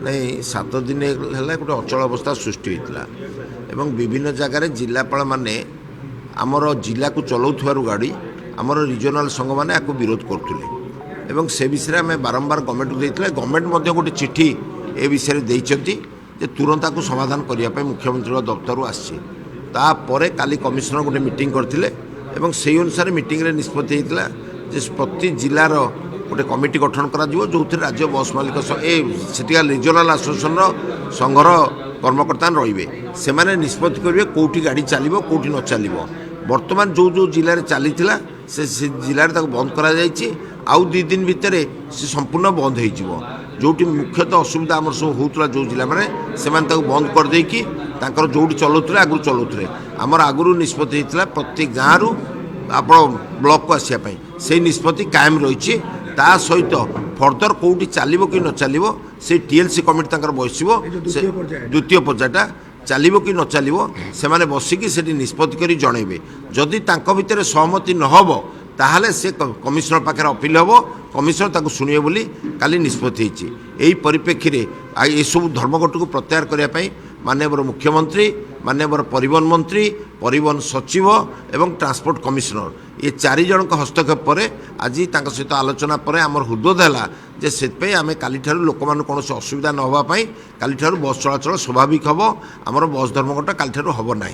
नहीं 7 दिन है गोटे अचल अवस्था सृष्टि होता एवं विभिन्न जगार जिलापाल मैंने आमर जिला को चलाउथार गाड़ी आमर रिजनाल संघ मैंने आपको विरोध करुले से विषय में बारंबार गवर्नमेंट को देते गवर्नमेंट गोटे चिठी ए विषय देते तुरंत आपको समाधान करने मुख्यमंत्री दफ्तर आसपर काली कमिशनर गोटे मीटिंग करते से अनुसार मीटिंग निष्पत्ति होता प्रति जिलार गोटे कमिटी गठन करा जो राज्य बस मालिक सेटिका रिजनाल आसोसिएशन संघर कर्मकर्ता रे से निष्पत्ति करेंगे कौटी गाड़ी चलो कौटी न चलो बर्तमान जो जो जिले में चली से जिले बंद करा आउ 2 दिन भितर से संपूर्ण बंद हो जो मुख्यतः असुविधा आम सब होता जो जिला मैंने से बंद कर देकी जोटी चलाते आगु चलाते आमर आगु निष्पत्ति होता प्रति गाँव आप ब्लॉक को आसापी से निष्पत्ति कायम रही ता सहित फर्दर कौटी चलो कि न चलो से टीएलसी कमिटी बस द्वितीय पर्यायटा चलो कि न चलो से बसिकी से निष्पत्ति कर जनइबे जदि भितर सहमति नहब ताहले से कमिशनर पाखे अपील हम कमिशनर ताको शुणे बोली काली निष्पत्ति यही परिप्रेक्षी में ये सब धर्मघट को प्रत्याहार करने माननीय मुख्यमंत्री माननीय परिवहन मंत्री परिवहन सचिव एवं ट्रांसपोर्ट कमिशनर ये 4 जन हस्तक्षेप पर आज सहित आलोचना पर आमर हृदय है से आम काली लोक मान कौन असुविधा न होगापाई काली बस चलाचल स्वाभाविक हम आमर बस धर्मघट काली हम ना।